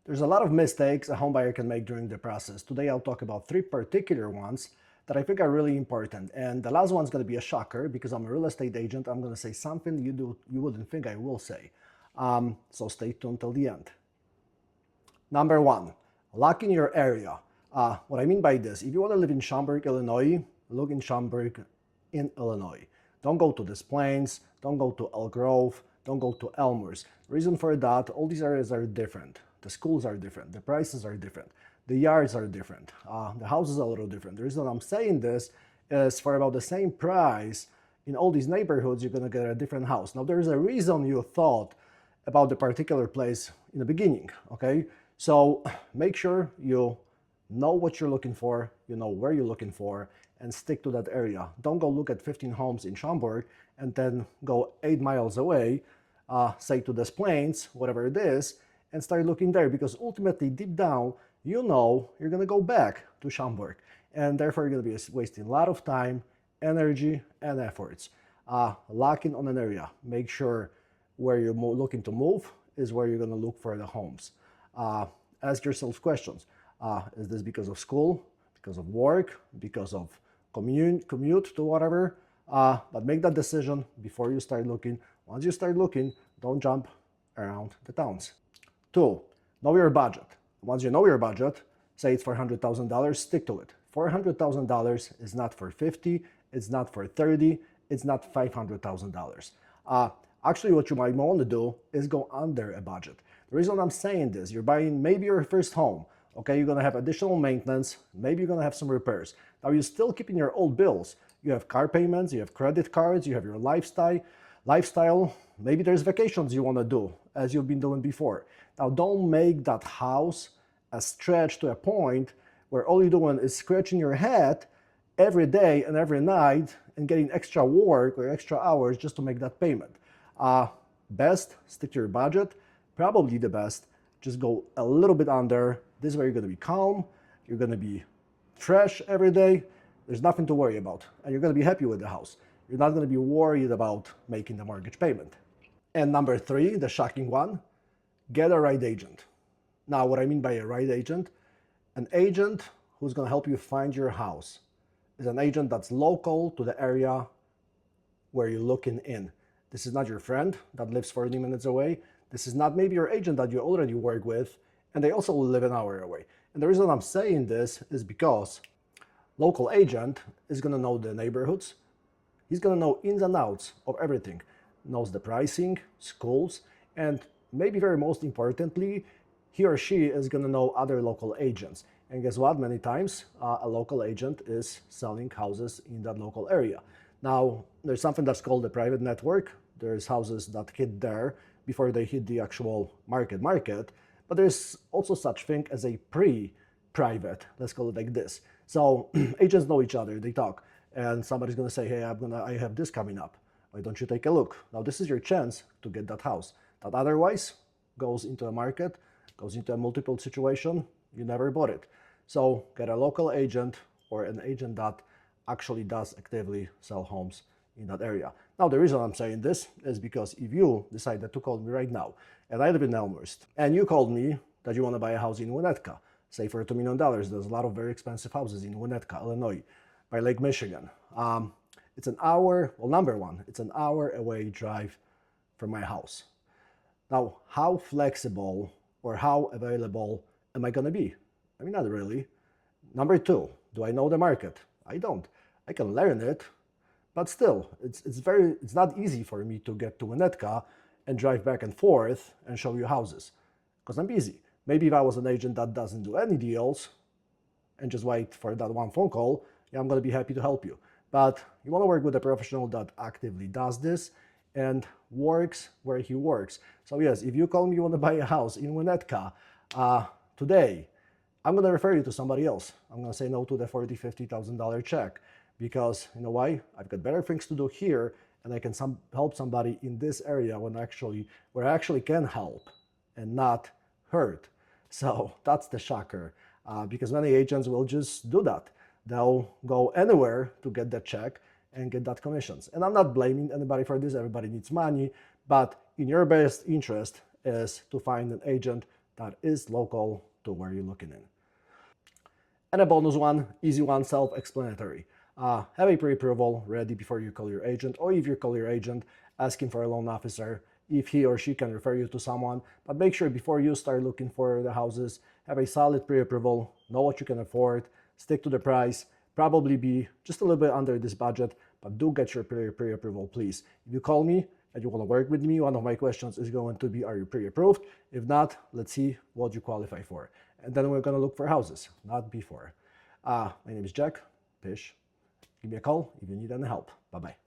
There's a lot of mistakes a homebuyer can make during the process. Today I'll talk about 3 particular ones that I think are really important. And the last one's going to be a shocker because I'm a real estate agent. I'm going to say something you wouldn't think I will say. So stay tuned till the end. Number 1, lock in your area. What I mean by this, if you want to live in Schaumburg, Illinois, look in Schaumburg in Illinois. Don't go to Des Plaines, don't go to Elk Grove, don't go to Elmhurst. Reason for that, all these areas are different. The schools are different, the prices are different, the yards are different, the houses are a little different. The reason I'm saying this is for about the same price in all these neighborhoods, you're going to get a different house. Now, there's a reason you thought about the particular place in the beginning, okay? So make sure you know what you're looking for, you know where you're looking for, and stick to that area. Don't go look at 15 homes in Schaumburg and then go 8 miles away, say to Des Plaines, whatever it is, and start looking there, because ultimately, deep down, you know you're going to go back to Schaumburg, and therefore you're going to be wasting a lot of time, energy, and efforts. Lock in on an area. Make sure where you're looking to move is where you're going to look for the homes. Ask yourself questions. Is this because of school, because of work, because of commute to whatever? But make that decision before you start looking. Once you start looking, don't jump around the towns. 2, know your budget. Once you know your budget, say it's $400,000, stick to it. $400,000 is not for 50, it's not for 30, it's not $500,000. Actually, what you might want to do is go under a budget. The reason I'm saying this, you're buying maybe your first home, okay? You're going to have additional maintenance, maybe you're going to have some repairs. Now, you're still keeping your old bills. You have car payments, you have credit cards, you have your lifestyle. Maybe there's vacations you want to do, as you've been doing before. Now, don't make that house a stretch to a point where all you're doing is scratching your head every day and every night and getting extra work or extra hours just to make that payment. Best, stick to your budget. Probably the best, just go a little bit under. This way you're going to be calm, you're going to be fresh every day. There's nothing to worry about, and you're going to be happy with the house. You're not going to be worried about making the mortgage payment. And number 3, the shocking one, get a right agent. Now, what I mean by a right agent, an agent who's going to help you find your house is an agent that's local to the area where you're looking in. This is not your friend that lives 40 minutes away. This is not maybe your agent that you already work with, and they also live an hour away. And the reason I'm saying this is because local agent is going to know the neighborhoods. He's going to know ins and outs of everything. Knows the pricing, schools, and maybe very most importantly, he or she is going to know other local agents. And guess what? Many times a local agent is selling houses in that local area. Now, there's something that's called the private network. There's houses that hit there before they hit the actual market. But there's also such thing as a pre-private, let's call it like this. So agents know each other, they talk, and somebody's going to say, hey, I have this coming up. Why don't you take a look? Now, this is your chance to get that house that otherwise goes into a market, goes into a multiple situation, you never bought it. So get a local agent or an agent that actually does actively sell homes in that area. Now, the reason I'm saying this is because if you decided to call me right now, and I live in Elmhurst, and you called me that you want to buy a house in Winnetka, say for $2 million, there's a lot of very expensive houses in Winnetka, Illinois, by Lake Michigan. It's an hour, well, number one, it's an hour away drive from my house. Now, how flexible or how available am I going to be? I mean, not really. Number 2, do I know the market? I don't. I can learn it, but still, it's not easy for me to get to Winnetka and drive back and forth and show you houses because I'm busy. Maybe if I was an agent that doesn't do any deals and just wait for that one phone call, yeah, I'm going to be happy to help you. But you want to work with a professional that actively does this and works where he works. So yes, if you call me you want to buy a house in Winnetka today, I'm going to refer you to somebody else. I'm going to say no to the $40,000, $50,000 check because, you know why? I've got better things to do here and I can help somebody in this area where I actually can help and not hurt. So that's the shocker because many agents will just do that. They'll go anywhere to get that check and get that commissions. And I'm not blaming anybody for this. Everybody needs money, but in your best interest is to find an agent that is local to where you're looking in. And a bonus one, easy one, self-explanatory. Have a pre-approval ready before you call your agent, or if you call your agent, asking for a loan officer if he or she can refer you to someone. But make sure before you start looking for the houses, have a solid pre-approval, know what you can afford, stick to the price, probably be just a little bit under this budget, but do get your pre-approval, please. If you call me and you want to work with me, one of my questions is going to be, are you pre-approved? If not, let's see what you qualify for. And then we're going to look for houses, not before. My name is Jack, Pysz. Give me a call if you need any help. Bye-bye.